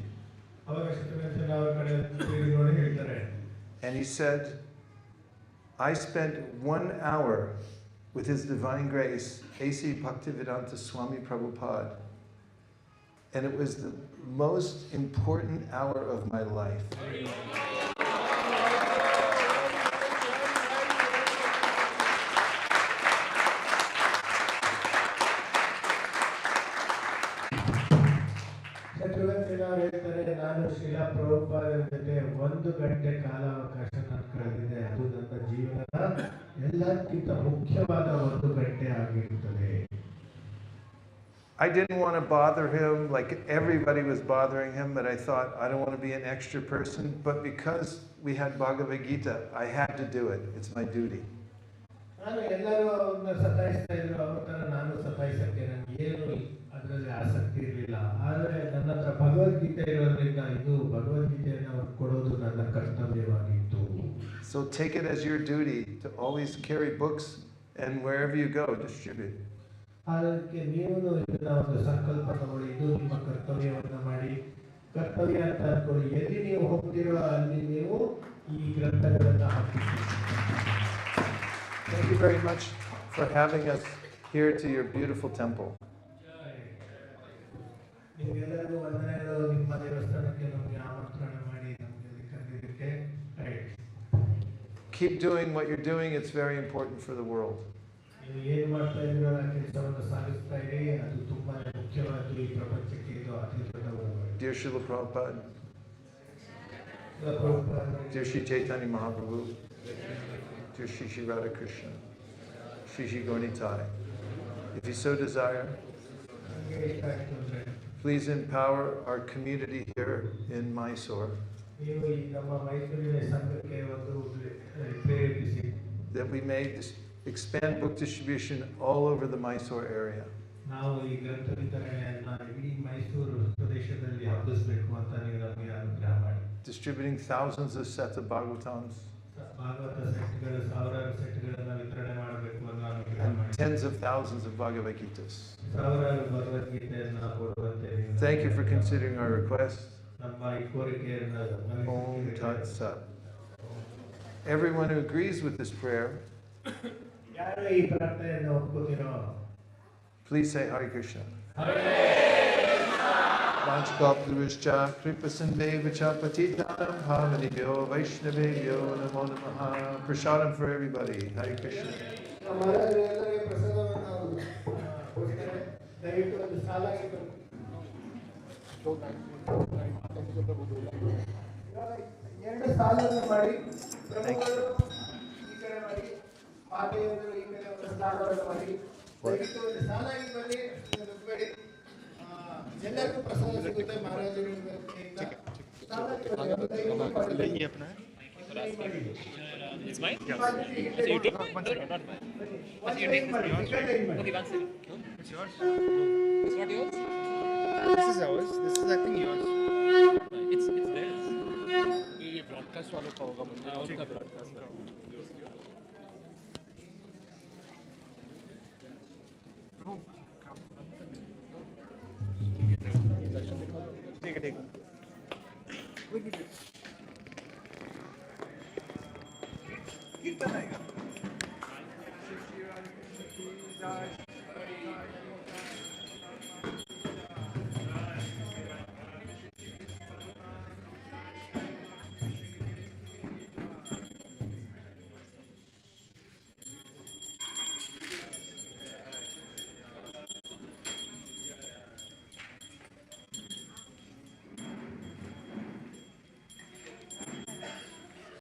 ಅವಾಗ ಶತ್ರುಘ್ನ ಸಿನ್ಹ ಅವರ ಕಡೆ ತಿರುಗಿ ನೋಡಿ ಹೇಳ್ತಾರೆ. And he said, I spent 1 hour with His Divine Grace, A.C. Bhaktivedanta Swami Prabhupada, and it was the most important hour of my life. Shatrughna Sinha ಅವರು ಹೇಳ್ತಾರೆ, ನಾನು ಶ್ರೀಲಾ ಪ್ರಭುಪಾದರ ಜೊತೆ 1 ಗಂಟೆ ಕಾಲಾವಕಾಶ ನಾನು ಕಳೆದಿದೆ. ಅದು ನನ್ನ ಜೀವನದ ಎಲ್ಲಕ್ಕಿಂತ ಮುಖ್ಯವಾದ 1 ಗಂಟೆ ಆಗಿರುತ್ತದೆ. I didn't want to bother him like everybody was bothering him, but I thought I don't want to be an extra person. But because we had Bhagavad Gita, I had to do it. It's my duty. ನಾನು ಎಲ್ಲರೂ ಅವ್ರನ್ನ ಸತಾಯಿಸ್ತಾ ಇದ್ರು, ಅವ್ರ ತರ ನಾನು ಸತಾಯಿಸಕ್ಕೆ ನನಗೆ ಏನು ಅದರಲ್ಲಿ ಆಸಕ್ತಿ ಇರಲಿಲ್ಲ. ಆದರೆ ನನ್ನ ಹತ್ರ ಭಗವದ್ಗೀತೆ ಇರೋದ್ರಿಂದ ಇದು ಭಗವದ್ಗೀತೆಯನ್ನು ಅವ್ರು ಕೊಡೋದು ನನ್ನ ಕರ್ತವ್ಯವಾಗಿತ್ತು. So take it as your duty to always carry books and wherever you go, distribute. ಅದಕ್ಕೆ ನೀವು ಇದನ್ನ ಒಂದು ಸಂಕಲ್ಪ ತಗೊಳ್ಳಿ, ಇದು ನಿಮ್ಮ ಕರ್ತವ್ಯವನ್ನು ಮಾಡಿ. ಕರ್ತವ್ಯ ಅಂತ ಅನ್ಕೊಳ್ಳಿ, ಎಲ್ಲಿ ನೀವು ಹೋಗ್ತಿರೋ ಅಲ್ಲಿ ನೀವು ಈ ಗ್ರಂಥಗಳನ್ನು ಹಾಕಿದ್ದೀರಿ. Thank you very much for having us here to your beautiful temple. ನಿಮ್ಗೆಲ್ಲರಿಗೂ ವಂದನೆಗಳು, ನಿಮ್ಮ ದೇವಸ್ಥಾನಕ್ಕೆ ನಮಗೆ ಆಮಂತ್ರಣ ಮಾಡಿ ನಮಗೆ ಕರೆದಿದ್ದಕ್ಕೆ. Keep doing what you're doing. It's very important for the world. ನೀವು ಏನು ಮಾಡ್ತಾ ಇದ್ದೀರೋ ಆ ಕೆಲಸವನ್ನು ಸಾಗಿಸ್ತಾ ಇರಿ, ಅದು ತುಂಬಾ ಮುಖ್ಯವಾದ್ದು ಈ ಪ್ರಪಂಚಕ್ಕೆ. ಇದು ಅತಿ ದೊಡ್ಡ ಒಳ್ಳೆಯದು. Dear Srila Prabhupada, dear Sri Chaitanya Mahaprabhu, dear Sri Sri Radha Krishna, Sri Sri Gaunitai, if you so desire, please empower our community here in Mysore ನೀವು ಈ ನಮ್ಮ ಮೈಸೂರಿನ ಸಂಘಕ್ಕೆ ಒಂದು ಪ್ರೇರೇಪಿಸಿ, that we may expand book distribution all over the Mysore area. ನಾವು ಈ ಗ್ರಂಥ ವಿತರಣೆಯನ್ನು ಇಡೀ ಮೈಸೂರು ಪ್ರದೇಶದಲ್ಲಿ ಹಬ್ಬಿಸಬೇಕು ಅಂತ ನೀವು ನಮಗೆ ಅನುಗ್ರಹ ಮಾಡಿ. distributing thousands of sets of Bhagavatams Bhagavata ಸೆಟ್ಗಳು ಸಾವಿರಾರು ಸೆಟ್ಗಳನ್ನು ವಿತರಣೆ ಮಾಡಬೇಕು ಅನ್ನೋ ಅನುಗ್ರಹ and ಮಾಡಿ tens of thousands of Bhagavad Gitas. ಸಾವಿರಾರು ಭಗವದ್ಗೀತೆಯನ್ನು ಕೊಡುವಂತೆ ನೀವು Thank you for considering our request. ನಮ್ಮ ಈ ಕೋರಿಕೆಯನ್ನು Om ಮನಸ್ಸಿಗೆ Tat Sat. Everyone who agrees with this prayer, ಯಾರು ಈ ಪ್ರಾರ್ಥನೆಯನ್ನು ಒಪ್ಕೋತೀರೋ please say Hare Krishna. Vanchkalptaruscha kripasandeva patitanam bhavanibhyo vaishnavebhyo namo namaha. Prasadam for everybody. Hare Krishna. ಮಹಾರಾಜರೆಲ್ಲರಿಗೆ ಪ್ರಸಾದವನ್ನು ಕೊಡ್ತಾರೆ. ದಯವಿಟ್ಟು ಒಂದು ಸಾಲಾಗಿ ಬನ್ನಿ. ಎರಡು ಸಾಲನ್ನು ಮಾಡಿ ಪ್ರಭುಗಳು ಈ ಕಡೆ ಮಾಡಿ ಮಾತೆಯವರು ಈ ಕಡೆ ಒಂದು ಸಾಲವನ್ನು ಮಾಡಿ ದಯವಿಟ್ಟು ಒಂದು ಸಾಲಾಗಿ ಬನ್ನಿ ನುಗ್ಬೇಡಿ. ಎಲ್ಲರಿಗೂ ಪ್ರಸಾದ ಸಿಗುತ್ತೆ ಮಹಾರಾಜರು ವತಿಯಿಂದ. ಸಾಲಾಗಿ ಬನ್ನಿ. ದಯವಿಟ್ಟು ಮಾಡಿ. ये अपना है It's mine? Yeah. So you take mine? One No, second. not mine. One You take second ಮಾಡಿ. this second one? ಮಾಡಿ. Okay, one second. No? It's yours. It's not yours? This is ours. This is I think yours. It's theirs. ये broadcast वालों का होगा मुझे और का broadcast है. ठीक है ठीक है कीर्तन आएगा